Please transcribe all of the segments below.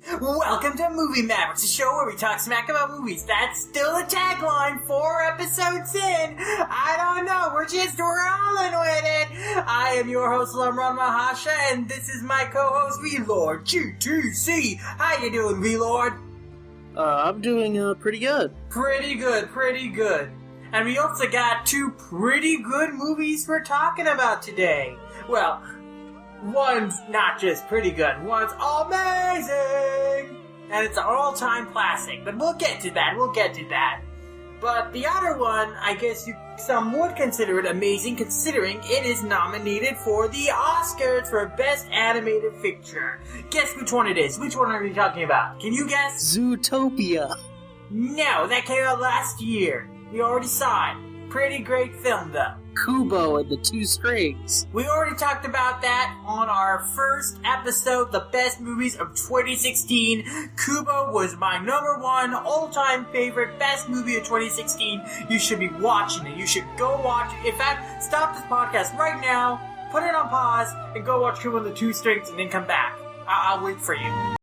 Welcome to Movie Mavericks, a show where we talk smack about movies. That's still the tagline 4 episodes in. I don't know, we're just rolling with it. I am your host, LumRanmaYasha, and this is my co-host, VLordGTZ. How you doing, VLord? I'm doing pretty good. Pretty good. And we also got 2 pretty good movies we're talking about today. Well, one's not just pretty good, one's amazing! And it's an all-time classic, but we'll get to that. But the other one, I guess some would consider it amazing, considering it is nominated for the Oscars for Best Animated Feature. Guess which one it is? Which one are we talking about? Can you guess? Zootopia. No, that came out last year. We already saw it. Pretty great film, though. Kubo and the 2 Strings. We already talked about that on our first episode, the best movies of 2016. Kubo was my number 1 all-time favorite best movie of 2016. You should be watching it. You should go watch it. In fact, stop this podcast right now, put it on pause, and go watch Kubo and the 2 Strings, and then come back. I'll wait for you.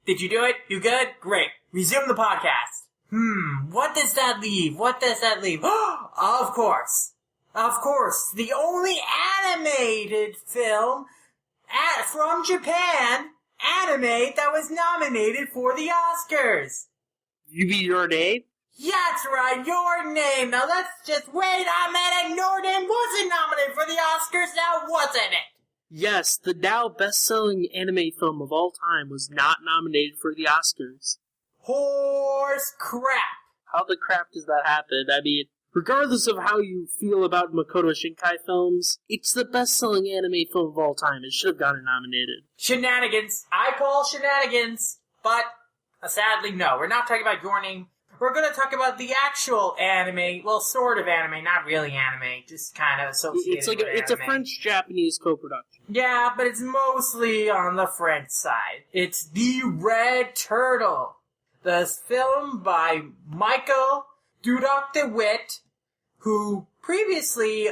Did you do it? You good? Great. Resume the podcast. What does that leave? Of course, the only animated film from Japan, anime, that was nominated for the Oscars. You mean Your Name? Yeah, that's right, Your Name. Now let's just wait a minute. Your Name wasn't nominated for the Oscars, now wasn't it? Yes, the now best-selling anime film of all time was not nominated for the Oscars. Horse crap. How the crap does that happen? I mean, regardless of how you feel about Makoto Shinkai films, it's the best-selling anime film of all time. It should have gotten nominated. Shenanigans. I call shenanigans, but sadly, no. We're not talking about Your Name. We're going to talk about the actual anime, well, sort of anime, not really anime, just kind of associated with It's a French-Japanese co-production. Yeah, but it's mostly on the French side. It's The Red Turtle, the film by Michael Dudok-de-Witt, who previously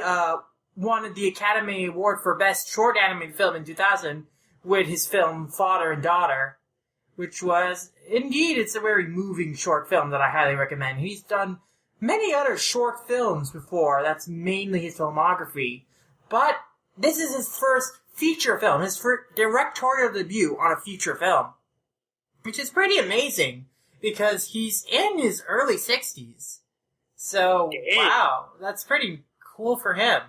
won the Academy Award for Best Short Animated Film in 2000 with his film Father and Daughter, which was, indeed, it's a very moving short film that I highly recommend. He's done many other short films before. That's mainly his filmography. But this is his first feature film, his first directorial debut on a feature film, which is pretty amazing because he's in his early 60s. So, wow, that's pretty cool for him.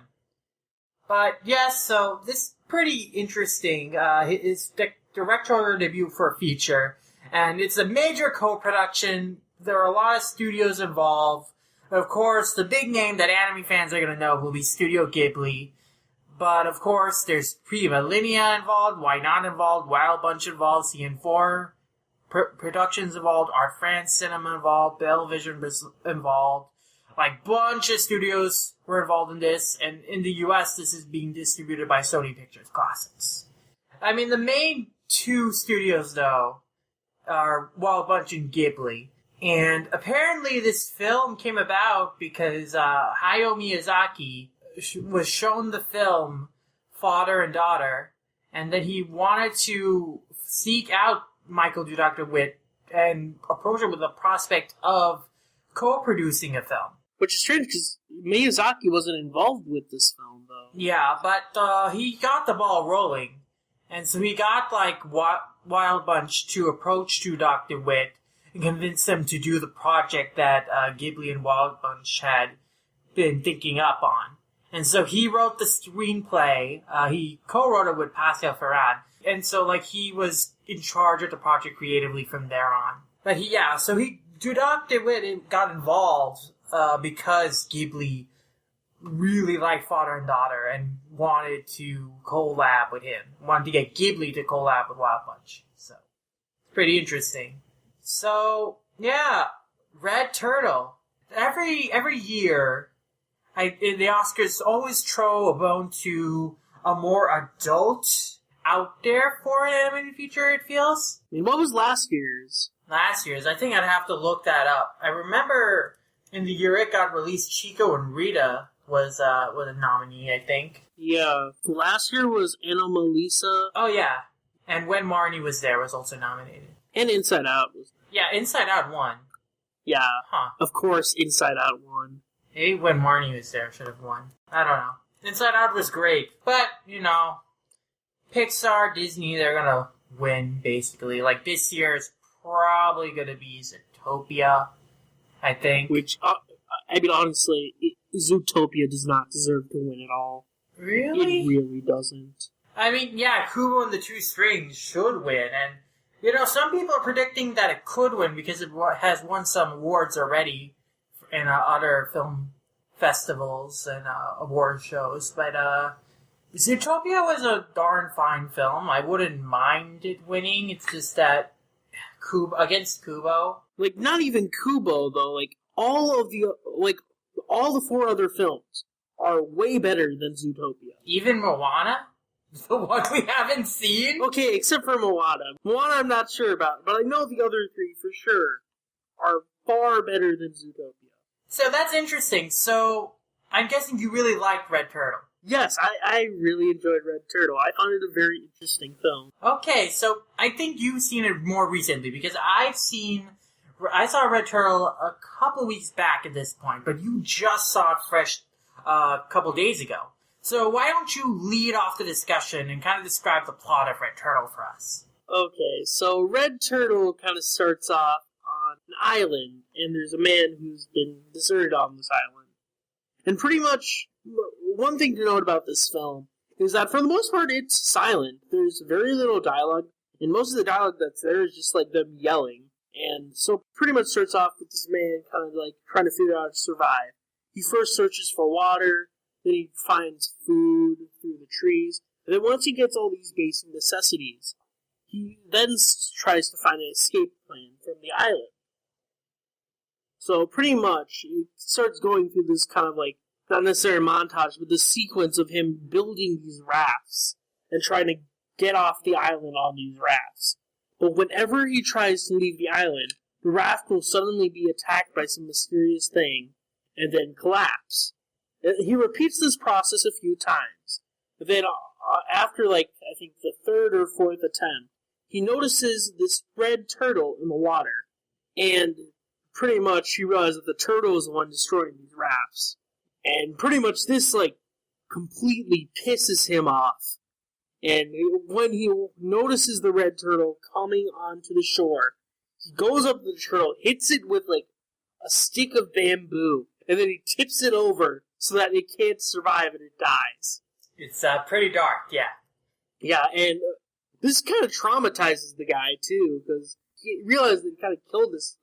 But, yes, so this is pretty interesting. His directorial debut for a feature, and it's a major co-production. There are a lot of studios involved. Of course, the big name that anime fans are going to know will be Studio Ghibli. But, of course, there's Prima Linea involved, Why Not involved, Wild Bunch involved, CN4 Productions involved, Art France Cinema involved, Bell Vision involved. Like, bunch of studios were involved in this, and in the US, this is being distributed by Sony Pictures Classics. I mean, the main 2 studios, though, are Wild Bunch and Ghibli. And apparently this film came about because Hayao Miyazaki was shown the film Father and Daughter, and then he wanted to seek out Michael Dudok-de-Witt and approach him with the prospect of co-producing a film. Which is strange, because Miyazaki wasn't involved with this film, though. Yeah, but he got the ball rolling. And so he got, like, Wild Bunch to approach Dudok-de-Witt and convince him to do the project that Ghibli and Wild Bunch had been thinking up on. And so he wrote the screenplay. He co-wrote it with Pascal Ferrand. And so, like, he was in charge of the project creatively from there on. But he Dudok DeWitt got involved because Ghibli really liked Father and Daughter and wanted to collab with him. Wanted to get Ghibli to collab with Wild Bunch. So, pretty interesting. So, yeah, Red Turtle. Every year, the Oscars always throw a bone to a more adult, out there for an animated feature, it feels. I mean, what was last year's? Last year's? I think I'd have to look that up. I remember in the year it got released, Chico and Rita was a nominee, I think. Yeah. Last year was Anomalisa. Oh, yeah. And When Marnie Was There was also nominated. And Inside Out was. Yeah, Inside Out won. Yeah. Huh. Of course, Inside Out won. Maybe When Marnie Was There should have won. I don't know. Inside Out was great. But, Pixar, Disney, they're gonna win, basically. Like, this year is probably gonna be Zootopia, I think. Which, honestly, Zootopia does not deserve to win at all. Really? It really doesn't. I mean, yeah, Kubo and the Two Strings should win, and, some people are predicting that it could win because it has won some awards already in other film festivals and award shows, but Zootopia was a darn fine film. I wouldn't mind it winning. It's just that against Kubo. Like, not even Kubo, though. Like, all the 4 other films are way better than Zootopia. Even Moana? The one we haven't seen? Okay, except for Moana. Moana I'm not sure about, but I know the other 3 for sure are far better than Zootopia. So that's interesting. So, I'm guessing you really liked Red Turtle. Yes, I really enjoyed Red Turtle. I found it a very interesting film. Okay, so I think you've seen it more recently, because I saw Red Turtle a couple weeks back at this point, but you just saw it fresh a couple days ago. So why don't you lead off the discussion and kind of describe the plot of Red Turtle for us? Okay, so Red Turtle kind of starts off on an island, and there's a man who's been deserted on this island. And pretty much, one thing to note about this film is that for the most part it's silent. There's very little dialogue, and most of the dialogue that's there is just like them yelling. And so pretty much starts off with this man kind of like trying to figure out how to survive. He first searches for water, then he finds food through the trees, and then once he gets all these basic necessities, he then tries to find an escape plan from the island. So pretty much, it starts going through this kind of like, not necessarily montage, but the sequence of him building these rafts and trying to get off the island on these rafts. But whenever he tries to leave the island, the raft will suddenly be attacked by some mysterious thing and then collapse. He repeats this process a few times. But then after, I think the 3rd or 4th attempt, he notices this red turtle in the water. And pretty much he realizes that the turtle is the one destroying these rafts. And pretty much this, completely pisses him off. And when he notices the red turtle coming onto the shore, he goes up to the turtle, hits it with, a stick of bamboo, and then he tips it over so that it can't survive and it dies. It's pretty dark, yeah. Yeah, and this kind of traumatizes the guy, too, because he realized that he kind of killed this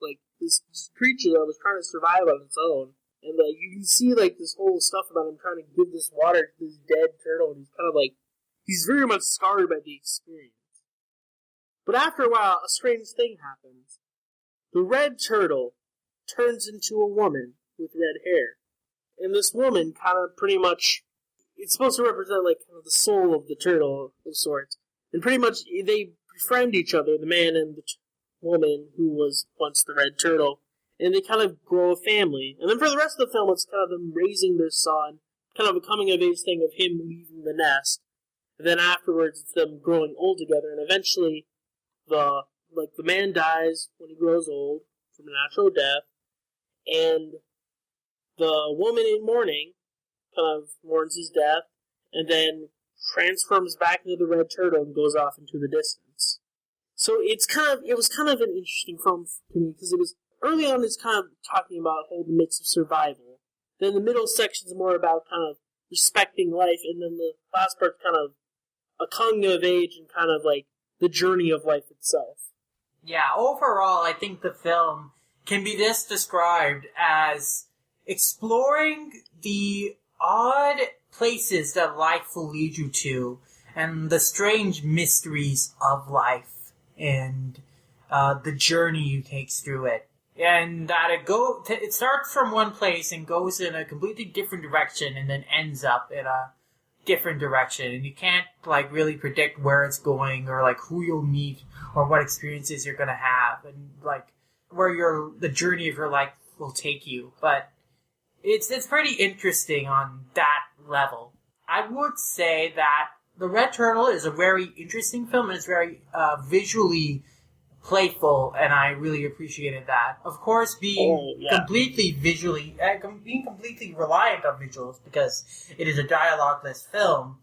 creature that was trying to survive on its own. And, you can see, this whole stuff about him trying to give this water to this dead turtle, and he's kind of, he's very much scarred by the experience. But after a while, a strange thing happens. The red turtle turns into a woman with red hair. And this woman kind of pretty much, it's supposed to represent, kind of the soul of the turtle of sorts. And pretty much, they befriend each other, the man and the woman who was once the red turtle. And they kind of grow a family. And then for the rest of the film, it's kind of them raising their son, kind of a coming-of-age thing of him leaving the nest. And then afterwards, it's them growing old together, and eventually, the man dies when he grows old from a natural death, and the woman in mourning kind of mourns his death, and then transforms back into the red turtle and goes off into the distance. So it was kind of an interesting film to me, because it was, early on it's kind of talking about the mix of survival. Then the middle section's more about kind of respecting life, and then the last part's kind of a coming of age and kind of the journey of life itself. Yeah, overall, I think the film can be best described as exploring the odd places that life will lead you to and the strange mysteries of life and the journey you take through it. And that it starts from one place and goes in a completely different direction and then ends up in a different direction. And you can't, really predict where it's going or, who you'll meet or what experiences you're going to have and, where the journey of your life will take you. But it's pretty interesting on that level. I would say that The Red Turtle is a very interesting film, and it's very visually playful, and I really appreciated that. Of course, being completely reliant on visuals because it is a dialogue-less film,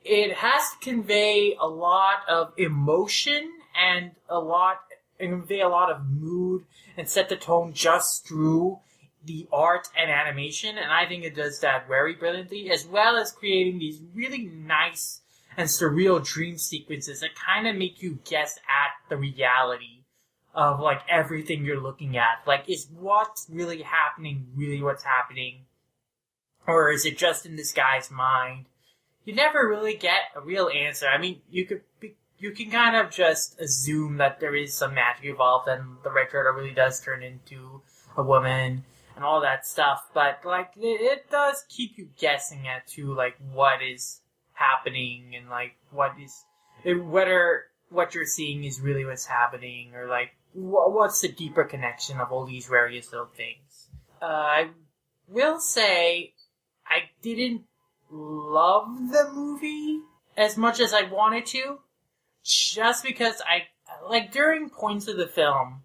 it has to convey a lot of emotion and convey a lot of mood and set the tone just through the art and animation, and I think it does that very brilliantly, as well as creating these really nice and surreal dream sequences that kind of make you guess at the reality of, everything you're looking at. Is what's really happening really what's happening? Or is it just in this guy's mind? You never really get a real answer. I mean, you can kind of just assume that there is some magic involved and the Red Turtle really does turn into a woman and all that stuff, but, it does keep you guessing at, too, what is happening and, whether what you're seeing is really what's happening or, what's the deeper connection of all these various little things. I will say I didn't love the movie as much as I wanted to, just because during points of the film,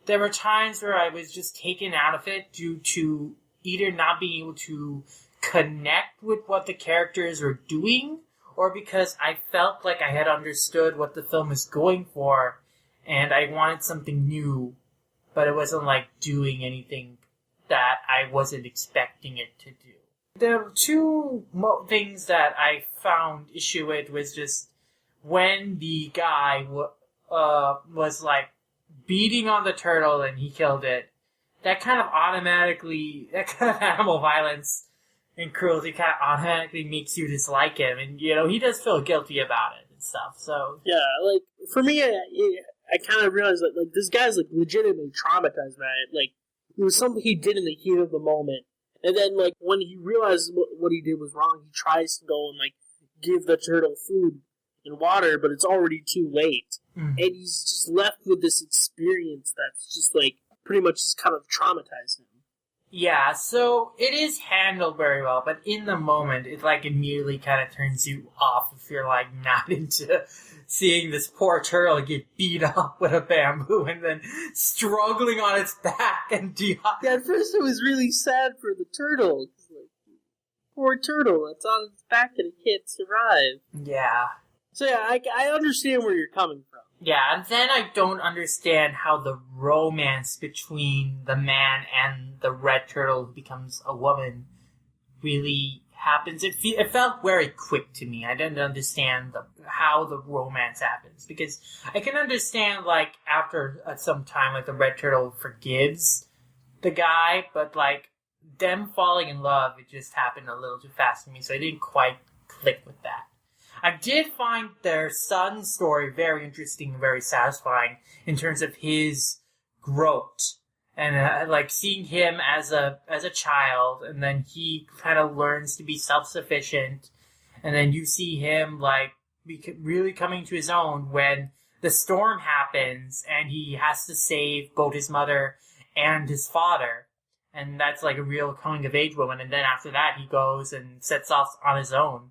there were times where I was just taken out of it due to either not being able to connect with what the characters were doing, or because I felt like I had understood what the film was going for, and I wanted something new, but it wasn't doing anything that I wasn't expecting it to do. The two things that I found issue with was just when the guy was beating on the turtle and he killed it, that kind of animal violence and cruelty kind of automatically makes you dislike him, and he does feel guilty about it and stuff. So yeah, for me, I kind of realized that this guy's legitimately traumatized by it. It was something he did in the heat of the moment, and then when he realizes what he did was wrong, he tries to go and give the turtle food and water, but it's already too late. Mm-hmm. And he's just left with this experience that's just pretty much just kind of traumatized him. Yeah, so it is handled very well, but in the moment, it immediately kind of turns you off if you're not into seeing this poor turtle get beat up with a bamboo and then struggling on its back and Yeah, at first it was really sad for the turtle. Poor turtle, it's on its back and it can't survive. Yeah. So yeah, I understand where you're coming from. Yeah, and then I don't understand how the romance between the man and the red turtle who becomes a woman really happens. It felt very quick to me. I didn't understand how the romance happens. Because I can understand, after some time, the red turtle forgives the guy, but, them falling in love, it just happened a little too fast for me, so I didn't quite click with that. I did find their son's story very interesting and very satisfying in terms of his growth. And, seeing him as a child, and then he kind of learns to be self-sufficient, and then you see him, really coming to his own when the storm happens, and he has to save both his mother and his father. And that's, a real coming-of-age woman, and then after that, he goes and sets off on his own.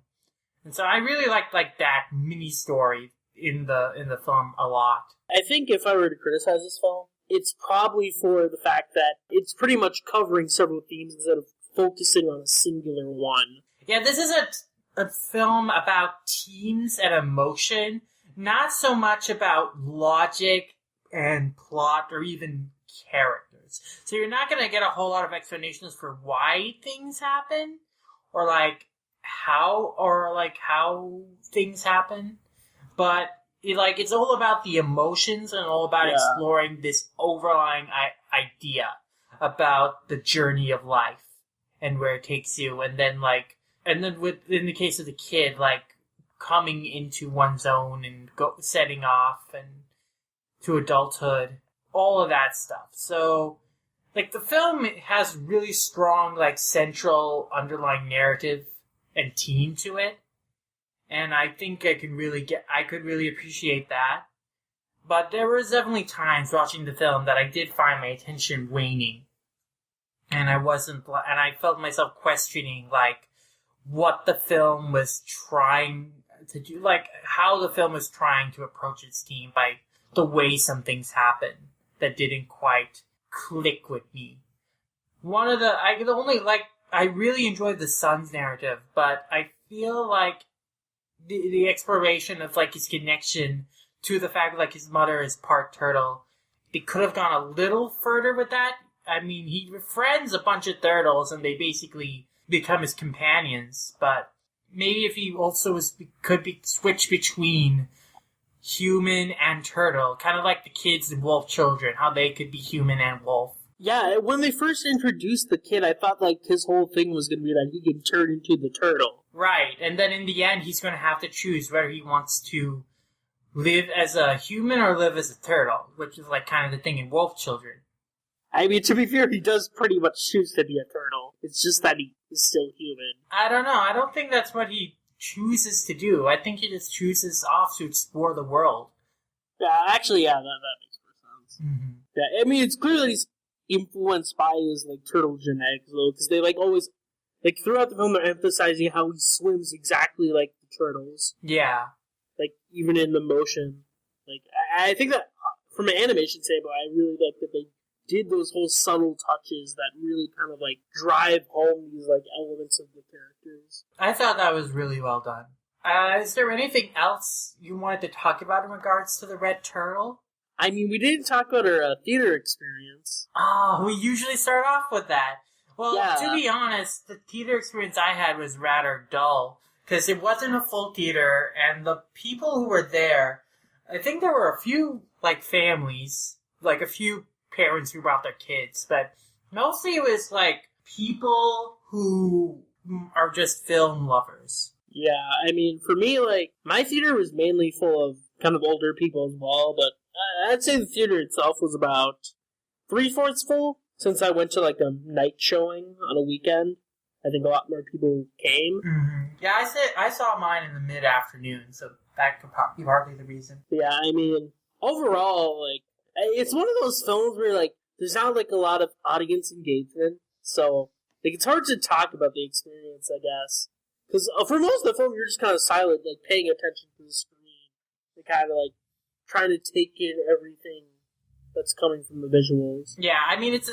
And so I really liked that mini story in the film a lot. I think if I were to criticize this film, it's probably for the fact that it's pretty much covering several themes instead of focusing on a singular one. Yeah, this is a film about themes and emotion, not so much about logic and plot or even characters. So you're not going to get a whole lot of explanations for why things happen or how things happen, but it's all about the emotions and all about exploring this overlying idea about the journey of life and where it takes you, and then in the case of the kid, like coming into one's own and setting off and to adulthood, all of that stuff. So, like, the film has really strong, like, central underlying narrative and theme to it, and I think I could really appreciate that. But there was definitely times watching the film that I did find my attention waning, and I felt myself questioning, like, what the film was trying to do, like, how the film was trying to approach its theme by the way some things happen that didn't quite click with me. I really enjoyed the son's narrative, but I feel like the exploration of, like, his connection to the fact that, like, his mother is part turtle, they could have gone a little further with that. I mean, he befriends a bunch of turtles and they basically become his companions, but maybe if he also could be switched between human and turtle, kind of like the kids in Wolf Children, how they could be human and wolf. Yeah, when they first introduced the kid, I thought, like, his whole thing was going to be that he could turn into the turtle. Right, and then in the end, he's going to have to choose whether he wants to live as a human or live as a turtle, which is, like, kind of the thing in Wolf Children. I mean, to be fair, he does pretty much choose to be a turtle. It's just that he is still human. I don't know. I don't think that's what he chooses to do. I think he just chooses off to explore the world. Yeah, actually, that makes more sense. Mm-hmm. Yeah, I mean, it's clear that he's influenced by his, like, turtle genetics, though, because they, like, always, like, throughout the film, they're emphasizing how he swims exactly like the turtles. Yeah. Like, even in the motion. Like, I think that, from an animation standpoint, I really like that they did those whole subtle touches that really kind of, like, drive home these, like, elements of the characters. I thought that was really well done. Is there anything else you wanted to talk about in regards to the Red Turtle? I mean, we didn't talk about our theater experience. Oh, we usually start off with that. Well, yeah. To be honest, the theater experience I had was rather dull, because it wasn't a full theater, and the people who were there, I think there were a few, like, families, like a few parents who brought their kids, but mostly it was, like, people who are just film lovers. Yeah, I mean, for me, like, my theater was mainly full of kind of older people as well, but I'd say the theater itself was about 3/4 full, since I went to, like, a night showing on a weekend. I think a lot more people came. Mm-hmm. Yeah, I saw mine in the mid-afternoon, so that could be partly the reason. Yeah, I mean, overall, like, it's one of those films where, like, there's not, like, a lot of audience engagement, so, like, it's hard to talk about the experience, I guess. Because for most of the film, you're just kind of silent, like, paying attention to the screen, and kind of, like, trying to take in everything that's coming from the visuals. Yeah, I mean, it's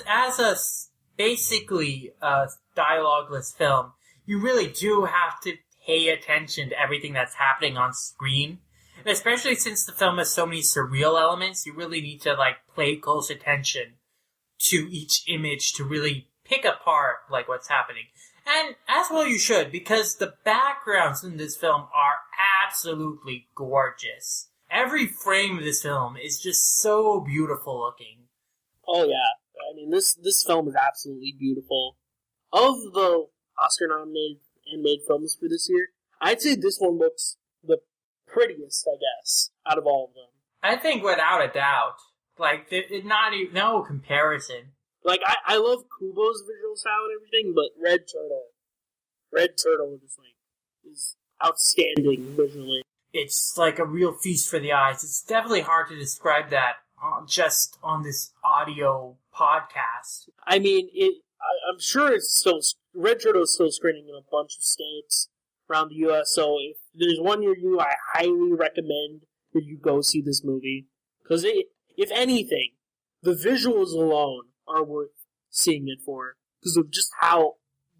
basically a dialogueless film. You really do have to pay attention to everything that's happening on screen. And especially since the film has so many surreal elements, you really need to, like, pay close attention to each image to really pick apart, like, what's happening. And as well you should, because the backgrounds in this film are absolutely gorgeous. Every frame of this film is just so beautiful looking. Oh yeah, I mean this film is absolutely beautiful. Of the Oscar-nominated animated films for this year, I'd say this one looks the prettiest, I guess, out of all of them. I think without a doubt, like no comparison. Like I love Kubo's visual style and everything, but Red Turtle is outstanding visually. It's like a real feast for the eyes. It's definitely hard to describe that just on this audio podcast. I mean, I'm sure it's still Red Turtle is still screening in a bunch of states around the U.S. So if there's one near you, I highly recommend that you go see this movie, because if anything, the visuals alone are worth seeing it for because of just how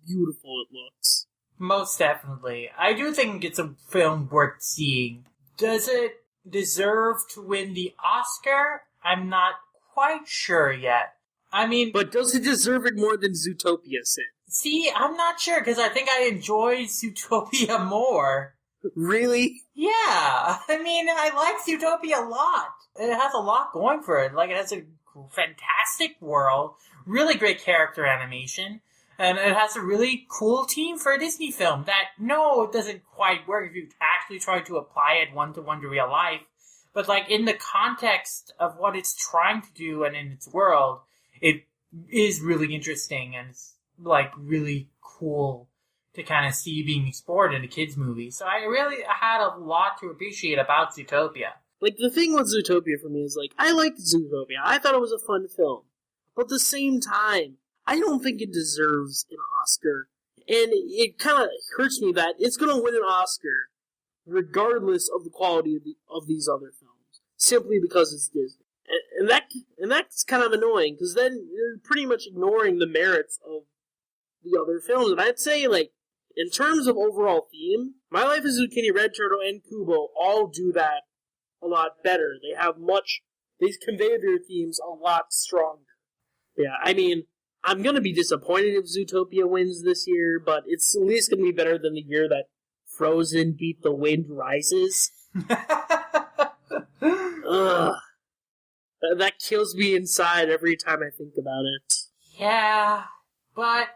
beautiful it looks. Most definitely. I do think it's a film worth seeing. Does it deserve to win the Oscar? I'm not quite sure yet. I mean... But does it deserve it more than Zootopia, Sid? See, I'm not sure, because I think I enjoyed Zootopia more. Really? Yeah. I mean, I like Zootopia a lot. It has a lot going for it. Like, it has a fantastic world, really great character animation, and it has a really cool theme for a Disney film that, no, it doesn't quite work if you actually try to apply it one-to-one to real life. But, like, in the context of what it's trying to do and in its world, it is really interesting and it's, like, really cool to kind of see being explored in a kids' movie. So I really had a lot to appreciate about Zootopia. Like, the thing with Zootopia for me is, like, I liked Zootopia. I thought it was a fun film. But at the same time, I don't think it deserves an Oscar. And it kind of hurts me that it's going to win an Oscar regardless of the quality of these other films, simply because it's Disney. And that's kind of annoying, because then you're pretty much ignoring the merits of the other films. And I'd say, like, in terms of overall theme, My Life as Zucchini, Red Turtle, and Kubo all do that a lot better. They convey their themes a lot stronger. Yeah, I mean, I'm going to be disappointed if Zootopia wins this year, but it's at least going to be better than the year that Frozen beat The Wind Rises. Ugh. That kills me inside every time I think about it. Yeah, but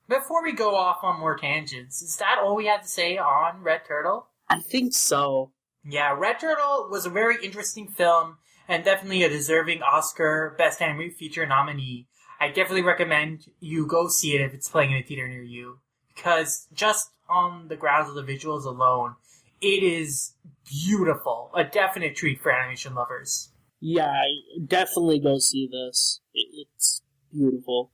before we go off on more tangents, is that all we had to say on Red Turtle? I think so. Yeah, Red Turtle was a very interesting film, and definitely a deserving Oscar Best Animated Feature nominee. I definitely recommend you go see it if it's playing in a theater near you, because just on the grounds of the visuals alone, it is beautiful. A definite treat for animation lovers. Yeah, definitely go see this. It's beautiful.